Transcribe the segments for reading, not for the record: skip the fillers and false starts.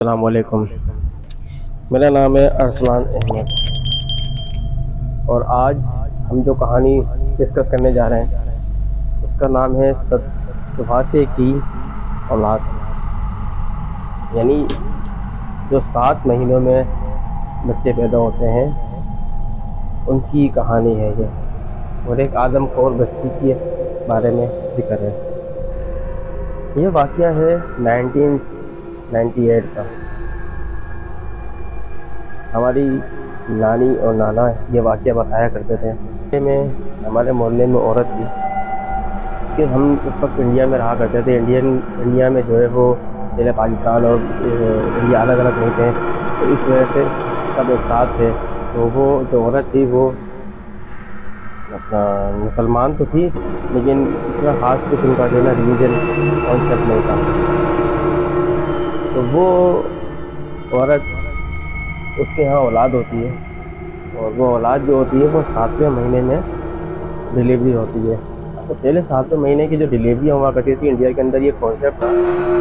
السلام علیکم، میرا نام ہے ارسلان احمد اور آج ہم جو کہانی ڈسکس کرنے جا رہے ہیں اس کا نام ہے سدھواسے کی اولاد، یعنی جو 7 مہینوں میں بچے پیدا ہوتے ہیں ان کی کہانی ہے یہ، اور ایک آدم خور بستی کے بارے میں ذکر ہے۔ یہ واقعہ ہے 1998 کا۔ ہماری نانی اور نانا یہ واقعہ بتایا کرتے تھے میں ہمارے محلے میں عورت تھی کہ ہم اس وقت انڈیا میں رہا کرتے تھے۔ انڈیا میں جو ہے وہ پہلے پاکستان اور انڈیا الگ الگ نہیں تھے، تو اس وجہ سے سب ایک ساتھ تھے۔ تو وہ جو عورت تھی وہ اپنا مسلمان تو تھی، لیکن اتنا خاص کچھ ان کا جو ہے نا ریلیجن کانسیپٹ نہیں تھا۔ تو وہ عورت اس کے ہاں اولاد ہوتی ہے، اور وہ اولاد جو ہوتی ہے وہ 7ویں مہینے میں ڈیلیوری ہوتی ہے۔ اچھا، پہلے 7ویں مہینے کی جو ڈیلیوریاں ہوا کرتی تھی انڈیا کے اندر، یہ کانسیپٹ تھا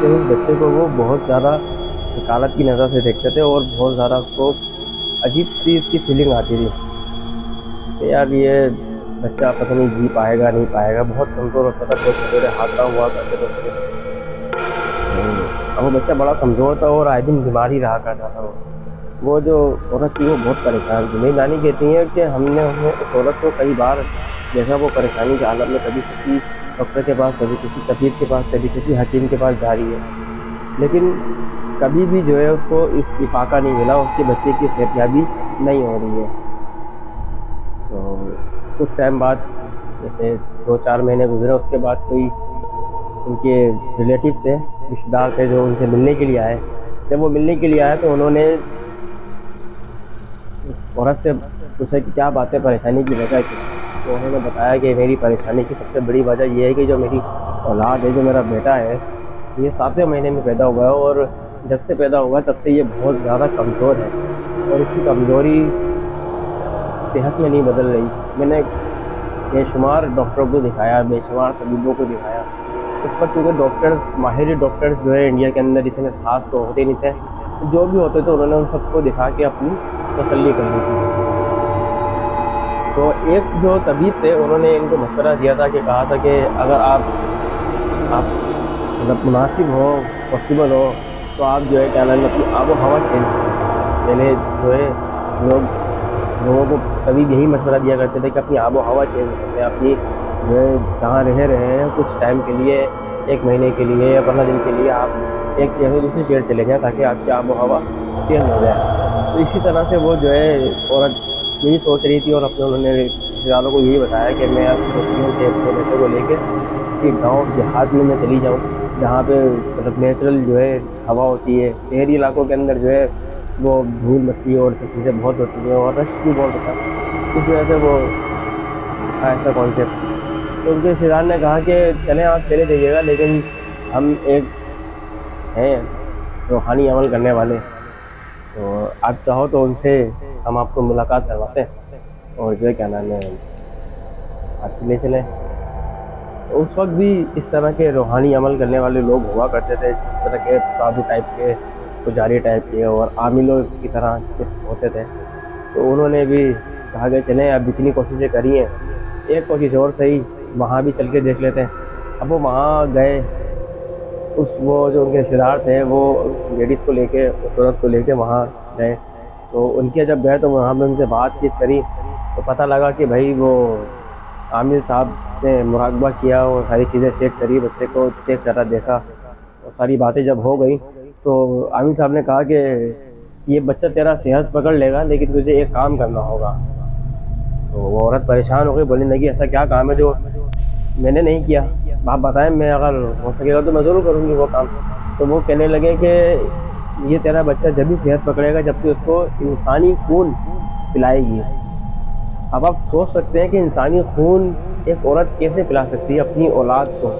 کہ اس بچے کو وہ بہت زیادہ حقارت کی نظر سے دیکھتے تھے، اور بہت زیادہ اس کو عجیب سی اس کی فیلنگ آتی تھی کہ یار یہ بچہ پتہ نہیں جی پائے گا نہیں پائے گا، بہت کمزور ہوتا تھا، بہت چھوٹے ہاتھ پاؤں ہوا کرتے تھے اس کے، وہ بچہ بڑا کمزور تھا اور آئے دن بیمار ہی رہا کرتا تھا۔ وہ جو عورت تھی وہ بہت پریشان تھی۔ میری نانی کہتی ہیں کہ ہم نے اس عورت کو کئی بار دیکھا، وہ پریشانی کے حالت میں کبھی کسی ڈاکٹر کے پاس، کبھی کسی طبیب کے پاس، کبھی کسی حکیم کے پاس جا رہی ہے، لیکن کبھی بھی جو ہے اس کو اس افاقہ نہیں ملا، اس کے بچے کی صحتیابی نہیں ہو رہی ہے۔ تو کچھ ٹائم بعد، جیسے 2-4 مہینے گزرے، اس کے بعد کوئی ان کے ریلیٹیو تھے، رشتے دار تھے جو ان سے ملنے کے لیے آئے۔ جب وہ ملنے کے لیے آئے تو انہوں نے عورت سے پوچھا کہ کیا بات ہے، پریشانی کی وجہ کیا ہے؟ تو انہوں نے بتایا کہ میری پریشانی کی سب سے بڑی وجہ یہ ہے کہ جو میری اولاد ہے، جو میرا بیٹا ہے، یہ 7ویں مہینے میں پیدا ہوا ہے، اور جب سے پیدا ہوا ہے تب سے یہ بہت زیادہ کمزور ہے، اور اس کی کمزوری صحت میں نہیں بدل رہی۔ میں نے بے شمار ڈاکٹروں کو دکھایا، بے شمار طبیبوں کو دکھایا، اس وقت کیونکہ ڈاکٹرز، ماہر ڈاکٹرز جو ہے انڈیا کے اندر اتنے خاص تو ہوتے نہیں تھے، جو بھی ہوتے تھے انہوں نے ان سب کو دکھا کے اپنی تسلی کر لی تھی۔ تو ایک جو طبیب تھے انہوں نے ان کو مشورہ دیا تھا کہ کہا تھا کہ اگر آپ مطلب مناسب ہو، پاسبل ہو، تو آپ جو ہے کیا نام ہے اپنی آب و ہوا چینج کریں۔ پہلے جو ہے لوگوں کو طبیب یہی مشورہ دیا کرتے تھے کہ اپنی آب و ہوا چینج کر لیں، اپنی جو ہے جہاں رہ رہے ہیں کچھ ٹائم کے لیے، 1 مہینے کے لیے یا 15 دن کے لیے آپ ایک جگہ سے دوسری جگہ چلے جائیں تاکہ آپ کی آب و ہوا چینج ہو جائے۔ تو اسی طرح سے وہ جو ہے عورت یہی سوچ رہی تھی، اور انہوں نے رشتے داروں کو یہی بتایا کہ میں اب سوچ رہی ہوں کہ اپنے بیٹے کو لے کے کسی گاؤں دیہات میں چلی جاؤں، جہاں پہ مطلب نیچرل جو ہے ہوا ہوتی ہے۔ شہری علاقوں کے اندر جو ہے وہ دھول مٹی اور سب چیزیں بہت ہوتی ہیں، اور رش بھی بہت ہوتا ہے، اس وجہ سے وہ تھا ایسا کانسیپٹ۔ تو ان کے رشتے دار نے کہا کہ چلیں آپ چلے جائیے گا، لیکن ہم ایک ہیں روحانی عمل کرنے والے، تو آپ چاہو تو ان سے ہم آپ کو ملاقات کرواتے ہیں، اور جو ہے کیا نام ہے آپ لے چلیں۔ تو اس وقت بھی اس طرح کے روحانی عمل کرنے والے لوگ ہوا کرتے تھے، اس طرح کے سادھو ٹائپ کے، پجاری ٹائپ کے، اور عاملوں کی طرح کے ہوتے تھے۔ تو انہوں نے بھی کہا کہ چلیں اب جتنی کوششیں کری ہیں، ایک کوشش اور صحیح، وہاں بھی چل کے دیکھ لیتے ہیں۔ اب وہ وہاں گئے، وہ جو ان کے رشتے دار تھے وہ لیڈیز کو لے کے، اس عورت کو لے کے وہاں گئے۔ تو ان کے جب گئے تو وہاں پہ ان سے بات چیت کری، تو پتہ لگا کہ بھائی وہ عامل صاحب نے مراقبہ کیا اور ساری چیزیں چیک کری، بچے کو چیک کرا، دیکھا، اور ساری باتیں جب ہو گئی تو عامل صاحب نے کہا کہ یہ بچہ تیرا صحت پکڑ لے گا، لیکن تجھے ایک کام کرنا ہوگا۔ تو وہ عورت پریشان ہو گئی، بولنے لگی ایسا کیا کام ہے جو میں نے نہیں کیا؟ آپ بتائیں، میں اگر ہو سکے گا تو میں ضرور کروں گی وہ کام۔ تو وہ کہنے لگے کہ یہ تیرا بچہ جب بھی صحت پکڑے گا جب کہ اس کو انسانی خون پلائے گی۔ اب آپ سوچ سکتے ہیں کہ انسانی خون ایک عورت کیسے پلا سکتی ہے اپنی اولاد کو؟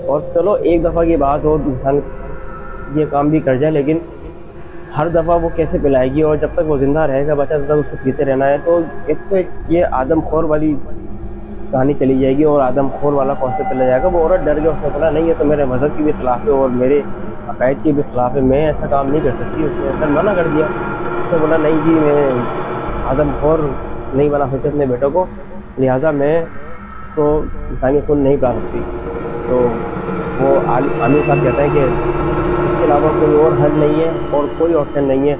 اور چلو ایک دفعہ کی بات ہو، انسان یہ کام بھی کر جائے، لیکن ہر دفعہ وہ کیسے پلائے گی؟ اور جب تک وہ زندہ رہے گا بچہ، تب تک اس کو پیتے رہنا ہے۔ تو ایک تو یہ آدم خور والی کہانی چلی جائے گی، اور آدم خور والا کانسیپٹ چلا جائے گا۔ وہ عورت ڈر گیا، اس نے بولا نہیں، یہ تو میرے مذہب کی بھی خلاف ہے، اور میرے عقائد کے بھی خلاف ہے، میں ایسا کام نہیں کر سکتی. اس نے اندر منع کر دیا. اس نے بولا نہیں جی میں آدم خور نہیں بنا سکتی اپنے بیٹوں کو، لہٰذا میں اس کو انسانی خون نہیں پلا سکتی. تو وہ عامر صاحب کہتے ہیں کہ اس کے علاوہ کوئی اور حل نہیں ہے اور کوئی آپشن نہیں ہے،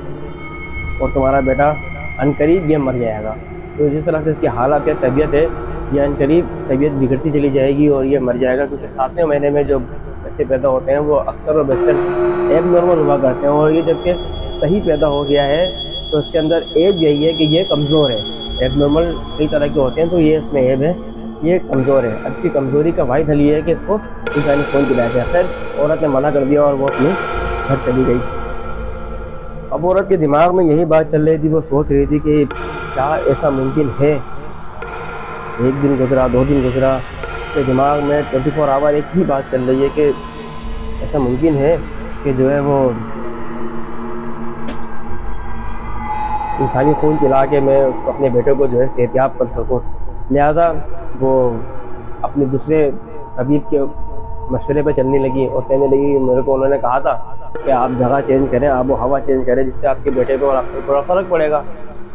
اور تمہارا بیٹا عنقریب یہ مر جائے گا. تو جس طرح سے اس کی حالت ہے، طبیعت ہے، یہ عنقریب طبیعت بگڑتی چلی جائے گی اور یہ مر جائے گا، کیونکہ 7ویں مہینے میں جو بچے پیدا ہوتے ہیں وہ اکثر و بیشتر ایب نارمل ہوا کرتے ہیں، اور یہ جب کہ صحیح پیدا ہو گیا ہے تو اس کے اندر ایب یہی ہے کہ یہ کمزور ہے. ایب نارمل کئی طرح کے ہوتے ہیں، تو یہ اس میں ایب ہے، یہ کمزور ہے. اب اس کی کمزوری کا واحد حل یہ ہے کہ اس کو انسانی خون پلایا جائے. خیر عورت نے منع کر دیا اور وہ اپنے گھر چلی گئی. اب عورت کے دماغ میں یہی بات چل رہی تھی، وہ سوچ رہی تھی کہ کیا ایسا ممکن ہے. ایک دن گزرا، 2 دن گزرا، اس کے دماغ میں 24 آور ایک ہی بات چل رہی ہے کہ ایسا ممکن ہے کہ جو ہے وہ انسانی خون پلا کے میں اس کو اپنے بیٹے کو جو ہے صحت یاب کر سکوں. لہذا وہ اپنے دوسرے طبیب کے مشورے پہ چلنے لگی اور کہنے لگی میرے کو انہوں نے کہا تھا کہ آپ جگہ چینج کریں، آب و ہوا چینج کریں، جس سے آپ کے بیٹے پہ اور آپ کو تھوڑا فرق پڑے گا.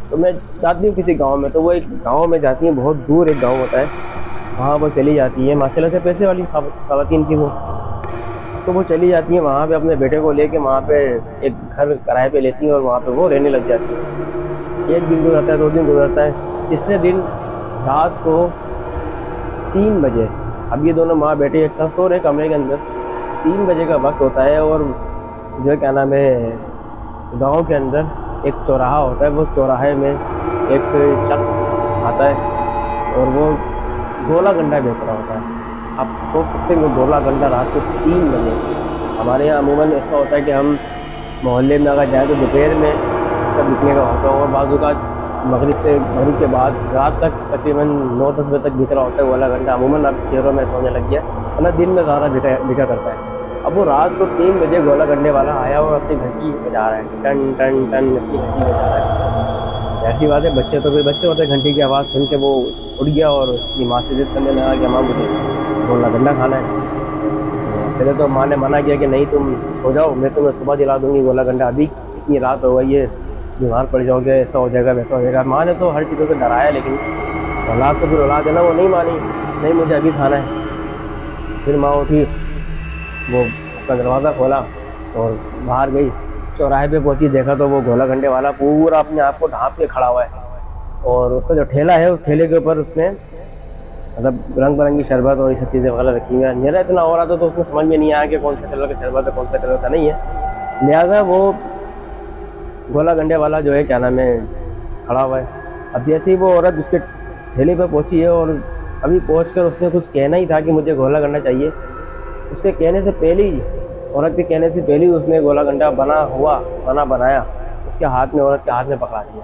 تو میں جاتی ہوں کسی گاؤں میں، تو وہ ایک گاؤں میں جاتی ہیں، بہت دور ایک گاؤں ہوتا ہے، وہاں وہ چلی جاتی ہیں. ماشاء اللہ سے پیسے والی خواتین تھیں وہ، تو وہ چلی جاتی ہیں وہاں پہ اپنے بیٹے کو لے کے، وہاں پہ ایک گھر کرائے پہ لیتی ہیں اور وہاں پہ وہ رہنے لگ جاتی ہیں. 1 دن گزرتا ہے، 2 دن گزرتا ہے، تیسرے دن رات کو 3 بجے، اب یہ دونوں ماں بیٹے ایک ساتھ سو رہے کمرے کے اندر، 3 بجے کا وقت ہوتا ہے، اور جو ہے کیا نام ہے گاؤں کے اندر ایک چوراہا ہوتا ہے، وہ چوراہے میں ایک شخص آتا ہے اور وہ گولا گنڈا بیچ رہا ہوتا ہے. آپ سوچ سکتے ہیں کہ گولا گنڈا رات کو 3 بجے. ہمارے یہاں عموماً ایسا ہوتا ہے کہ ہم محلے میں اگر جائیں تو دوپہر میں اس کا بکنے کا ہوتا ہے، اور بعض اوقات مغرب کے بعد رات تک تقریباً 9-10 بجے تک بک رہا ہوتا ہے گولا گنڈا. عموماً اب شہروں میں ہونے لگ گیا، ورنہ دن میں زیادہ بکا کرتا ہے. اب وہ رات کو 3 بجے گولا گنڈے والا آیا اور اپنی گھنٹی بجا رہا ہے، ٹن ٹن ٹن اپنی گھنٹی بجا رہا ہے. ایسی بات ہے، بچے تو پھر بچے ہوتے ہیں، گھنٹی کی آواز سن کے وہ اٹھ گیا اور اپنی ماں سے ضد کرنے لگا کہ ماں مجھے گولا گنڈا کھانا ہے. پہلے تو ماں نے منع کیا کہ نہیں تم سو جاؤ، میں تمہیں صبح دلا دوں گی گولا گنڈا، ابھی اتنی رات ہو گئی ہے، بیمار پڑ جاؤ گے، ایسا ہو جائے گا ویسا ہو جائے گا. ماں نے تو ہر چیزوں سے ڈرایا، لیکن اولاد تو پھر اولاد ہے نا، وہ نہیں مانی، نہیں مجھے ابھی کھانا ہے. پھر ماں اٹھی، وہ اپنا دروازہ کھولا اور باہر گئی، چوراہے پہ پہنچی، دیکھا تو وہ گولا گنڈے والا پورا اپنے آپ کو ڈھانپ کے کھڑا ہوا ہے، اور اس کا جو ٹھیلا ہے اس ٹھیلے کے اوپر اس نے مطلب رنگ برنگی شربت اور یہ سب چیزیں وغیرہ رکھی ہوئی ہیں. اندھیرا اتنا ہو رہا تھا تو اس کو سمجھ میں نہیں آیا کہ کون سا کلر کا شربت ہے کون سا کلر کا نہیں ہے، لہٰذا وہ گولا گنڈے والا جو ہے کیا نام ہے کھڑا ہوا ہے. اب جیسے ہی وہ عورت اس کے ٹھیلے پہ پہنچی ہے اور ابھی پہنچ کر اس نے کچھ کہنا ہی تھا کہ مجھے گولا گنڈا چاہیے، اس کے کہنے سے پہلے ہی، عورت کے کہنے سے پہلے ہی اس نے گولا گنڈا بنایا اس کے ہاتھ میں، عورت کے ہاتھ میں پکڑا دیا،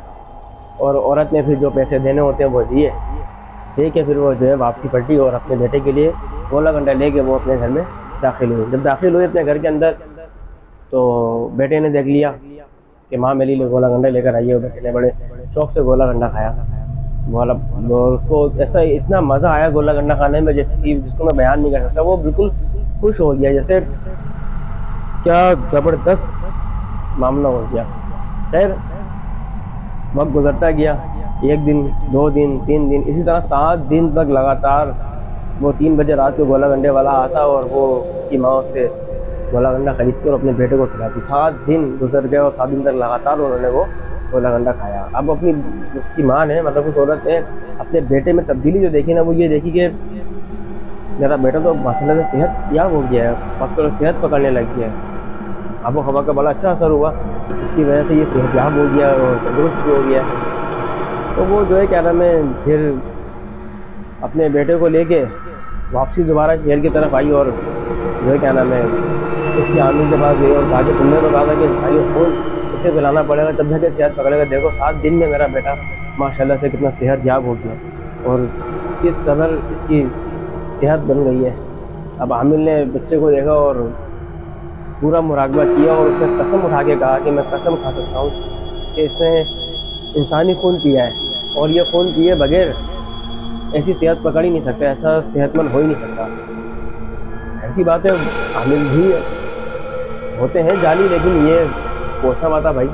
اور عورت نے پھر جو پیسے دینے ہوتے ہیں وہ دیے، دے کے پھر وہ جو ہے واپسی پلٹی اور اپنے بیٹے کے لیے گولا گنڈا لے کے وہ اپنے گھر میں داخل ہوئی. جب داخل ہوئی اپنے گھر کے اندر تو بیٹے نے دیکھ لیا کہ ماں میرے لیے گولا گنڈا لے کر آئی ہے، اور بیٹے نے بڑے شوق سے گولا گنڈا کھایا. اس کو ایسا اتنا مزہ آیا گولا گنڈا کھانے میں جس کو میں بیان نہیں کر سکتا. وہ بالکل خوش ہو گیا، جیسے کیا زبردست معاملہ ہو گیا. خیر وقت گزرتا گیا، 1 دن 2 دن 3 دن، اسی طرح 7 دن تک لگاتار وہ 3 بجے رات کو گولا گنڈے والا آتا اور وہ اس کی ماں اس سے گولا گنڈا خرید کر اپنے بیٹے کو کھلاتی. 7 دن گزر گئے اور 7 دن تک لگاتار انہوں نے وہ گولا گنڈا کھایا. اب اس کی ماں نے مطلب اس عورت نے اپنے بیٹے میں تبدیلی جو دیکھی نا، وہ یہ دیکھی کہ میرا بیٹا تو ماشاء اللہ سے صحت یاب ہو گیا ہے، پکڑ صحت پکڑنے لگ گیا ہے، آب و ہوا کا بڑا اچھا اثر ہوا، اس کی وجہ سے یہ صحت یاب ہو گیا اور تندرست بھی ہو گیا. تو وہ جو ہے کیا نام ہے پھر اپنے بیٹے کو لے کے واپسی دوبارہ شہر کی طرف آئی، اور جو ہے کیا نام ہے اس کی عامل کے پاس گئی اور کہا کہ تم نے تو کہا تھا کہ انسانی خون اسے پلانا پڑے گا تب جا کے صحت پکڑے گا. دیکھو 7 دن میں میرا بیٹا ماشاء اللہ سے کتنا صحت یاب ہو گیا اور کس قدر اس کی صحت بن گئی ہے. اب عامل نے بچے کو دیکھا اور پورا مراقبہ کیا، اور اس نے قسم اٹھا کے کہا کہ میں قسم کھا سکتا ہوں کہ اس نے انسانی خون پیا ہے، اور یہ خون پیے بغیر ایسی صحت پکڑ ہی نہیں سکتا، ایسا صحت مند ہو ہی نہیں سکتا. ایسی بات ہے عامل بھی ہوتے ہیں جعلی، لیکن یہ پوچھا تھا بھائی،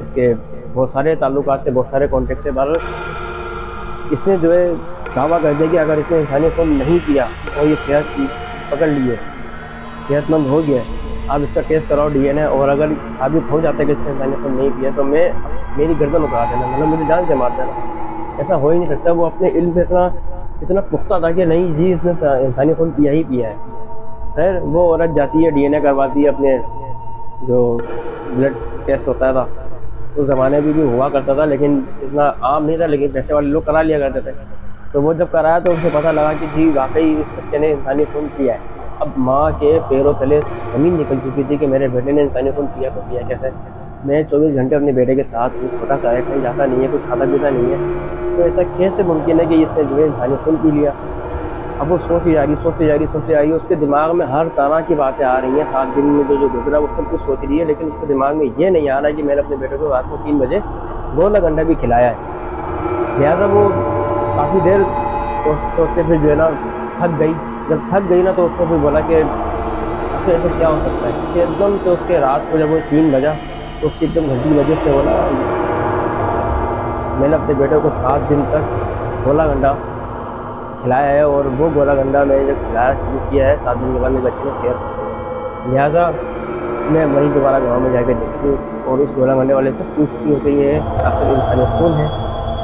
اس کے بہت سارے تعلقات تھے، بہت سارے کانٹیکٹ تھے، پر اس نے جو ہے دعویٰ کر دیا کہ اگر اس نے انسانی خون نہیں پیا اور یہ صحت پکڑ لی ہے، صحت مند ہو گیا ہے، آپ اس کا ٹیسٹ کراؤ ڈی این اے، اور اگر ثابت ہو جاتا ہے کہ اس نے انسانی خون نہیں پیا تو میری گردن اتار دینا، مطلب مجھے جان سے مار دینا۔ ایسا ہو ہی نہیں سکتا۔ وہ اپنے علم پہ اتنا پختہ تھا کہ نہیں جی اس نے انسانی خون پیا ہی پیا ہے۔ خیر وہ عورت جاتی ہے، ڈی این اے کرواتی ہے، اپنے جو بلڈ ٹیسٹ ہوتا تھا اس زمانے میں بھی ہوا کرتا تھا، لیکن اتنا عام نہیں تھا، لیکن پیسے والے لوگ کرا لیا کرتے تھے۔ تو وہ جب کرایا تو اسے پتہ لگا کہ جی واقعی اس بچے نے انسانی خون پیا ہے۔ اب ماں کے پیروں تلے زمین نکل چکی تھی کہ میرے بیٹے نے انسانی خون پیا تو پیا کیسے؟ میں 24 گھنٹے اپنے بیٹے کے ساتھ ہوں، چھوٹا سا ہے، کہیں جاتا نہیں ہے، کچھ کھاتا پیتا نہیں ہے، تو ایسا کیسے ممکن ہے کہ اس نے جو ہے انسانی خون پی لیا؟ اب وہ سوچی جا رہی، اس کے دماغ میں ہر طرح کی باتیں آ رہی ہیں۔ 7 دن میں جو گزرا وہ سب کچھ سوچ رہی ہے، لیکن اس کے دماغ میں یہ نہیں آ رہا ہے کہ میں نے اپنے بیٹے کو رات کو 3 بجے گولا گنڈا بھی کھلایا ہے۔ لہٰذا وہ کافی دیر سوچتے پھر جو ہے نا تھک گئی۔ جب تھک گئی نا تو اس نے پھر بولا کہ آخر ایسا کیا ہو سکتا ہے کہ ایک دم سے اس کے رات کو جب وہ 3 بجا تو اس کی ایک دم گھنٹی بجی۔ اس نے بولا میں نے اپنے بیٹے کو 7 دن تک گولا گنڈا کھلایا ہے، اور وہ گولا گنڈا میں نے جب کھلایا شروع کیا ہے 7 دن کے بعد میرے بچے نے صحت، لہٰذا میں وہیں دوبارہ گاؤں میں جا کے دیکھتی ہوں اور اس گولا گنڈے والے سے پوچھتی ہوں کہ یہ آخر انسانی خون ہے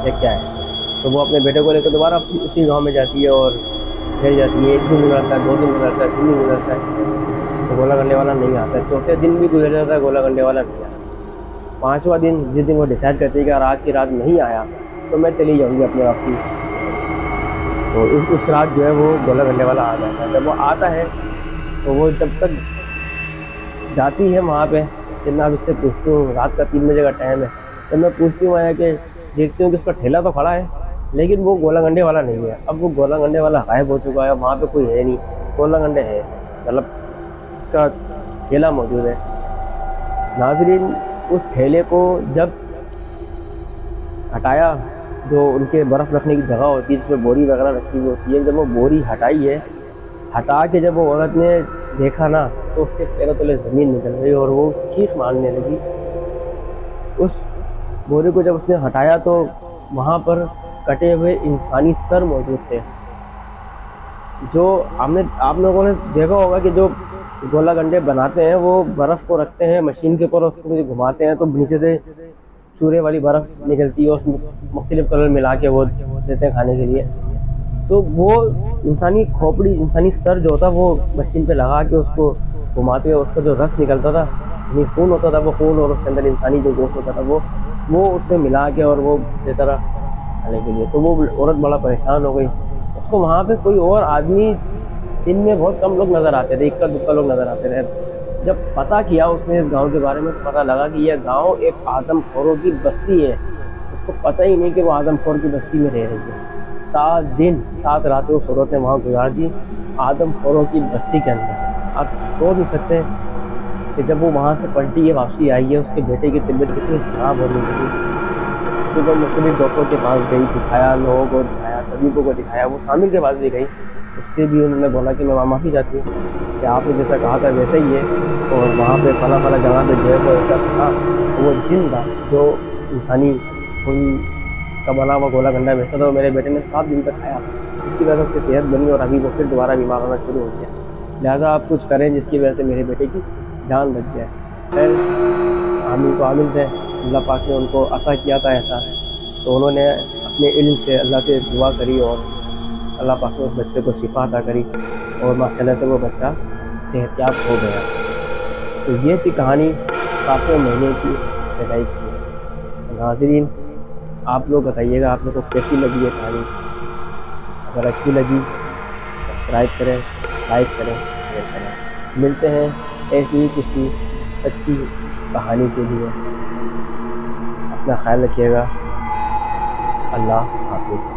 یا کیا ہے۔ تو وہ اپنے بیٹے کو لے کے دوبارہ اسی گاؤں میں جاتی ہے اور پھر جاتی ہے۔ 1 دن گزرتا ہے، 2 دن گزرتا ہے، 3 دن گزرتا ہے، تو گولا گنڈے والا نہیں آتا ہے۔ 4تھے دن بھی گزر جاتا ہے، گولا گنڈے والا نہیں آتا۔ 5واں دن جس دن وہ ڈیسائیڈ کرتی ہے کہ اگر آج کی رات نہیں آیا تو میں چلی جاؤں گی اپنے واپسی، تو اس رات جو ہے وہ گولا گنڈے والا آ جاتا ہے۔ جب وہ آتا ہے تو وہ جب تک جاتی ہے وہاں پہ، جب میں اب اس سے پوچھتی ہوں، رات کا 3 بجے کا ٹائم ہے، جب میں پوچھتی ہوں آیا کہ دیکھتی ہوں کہ اس کا ٹھیلا تو کھڑا ہے لیکن وہ گولا گنڈے والا نہیں ہے۔ اب وہ گولا گنڈے والا غائب ہو چکا ہے، وہاں پہ کوئی ہے نہیں، گولا گنڈے ہے، مطلب اس کا ٹھیلا موجود ہے۔ ناظرین اس ٹھیلے کو جب ہٹایا، جو ان کے برف رکھنے کی جگہ ہوتی ہے جس میں بوری وغیرہ رکھی ہوئی ہوتی ہے، جب وہ بوری ہٹائی ہے، ہٹا کے جب وہ عورت نے دیکھا نا تو اس کے پیروں تلے زمین نکل گئی اور وہ چیخ مارنے لگی۔ اس بوری کو جب اس نے ہٹایا تو وہاں پر کٹے ہوئے انسانی سر موجود تھے۔ جو آپ لوگوں نے دیکھا ہوگا کہ جو گولا گنڈے بناتے ہیں وہ برف کو رکھتے ہیں مشین کے اوپر، اس کو گھماتے ہیں تو نیچے سے چورے والی برف نکلتی ہے، اس میں مختلف کلر ملا کے وہ دیتے ہیں کھانے کے لیے۔ تو وہ انسانی کھوپڑی، انسانی سر جو ہوتا وہ مشین پہ لگا کے اس کو گھماتے ہیں، اس کا جو رس نکلتا تھا، یعنی خون ہوتا تھا، وہ خون اور اس کے اندر انسانی جو گوشت ہوتا تھا وہ اس میں ملا کے اور وہ دیتا رہا کھانے کے لیے۔ تو وہ عورت بڑا پریشان ہو گئی۔ اس کو وہاں پہ کوئی اور آدمی، دن میں بہت کم لوگ نظر آتے تھے، 1 لوگ نظر آتے تھے۔ جب پتہ کیا اس نے اس گاؤں کے بارے میں تو پتہ لگا کہ یہ گاؤں ایک آدم خوروں کی بستی ہے۔ اس کو پتہ ہی نہیں کہ وہ آدم خور کی بستی میں رہ رہی ہے۔ 7 دن 7 راتیں اس عورت نے وہاں گزار دی آدم خوروں کی بستی کے اندر۔ آپ سوچ نہیں سکتے کہ جب وہ وہاں سے پلٹی ہے، واپسی آئی ہے، اس کے بیٹے کی طبیعت کتنی خراب ہونے لگی۔ تو وہ مختلف ڈاکٹر کے پاس گئی، دکھایا، لوگوں کو دکھایا، طبیبوں کو دکھایا، وہ شامل کے پاس بھی گئی، اس سے بھی انہوں نے بولا کہ میں معافی چاہتی ہوں کہ آپ نے جیسا کہا تھا ویسے ہی ہے، اور وہاں پہ فلاں جگہ پہ جو ہے وہ ایسا تھا، وہ جن تھا جو انسانی خون کا بنا ہوا گولا گنڈا بیچتا تھا، وہ میرے بیٹے نے 7 دن تک کھایا، جس کی وجہ سے اس کی صحت بنی اور ابھی وہ پھر دوبارہ بیمار ہونا شروع ہو گیا۔ لہٰذا آپ کچھ کریں جس کی وجہ سے میرے بیٹے کی جان بچ جائے۔ خیر عامل تو عامل تھے، اللہ پاک نے ان کو عطا کیا تھا ایسا، تو انہوں نے اپنے علم سے اللہ سے دعا کری اور اللہ پاک نے اس بچے کو شفا عطا کری اور ماشاءاللہ سے وہ بچہ صحت یاب ہو گیا۔ تو یہ تھی کہانی 7ویں مہینے کی پیدائش کی۔ ناظرین آپ لوگ بتائیے گا آپ لوگ کو کیسی لگی یہ کہانی؟ اگر اچھی لگی سبسکرائب کریں، لائک کریں، شیئر کریں۔ ملتے ہیں ایسی ہی کسی سچی کہانی کے لیے۔ اپنا خیال رکھیے گا۔ اللہ حافظ۔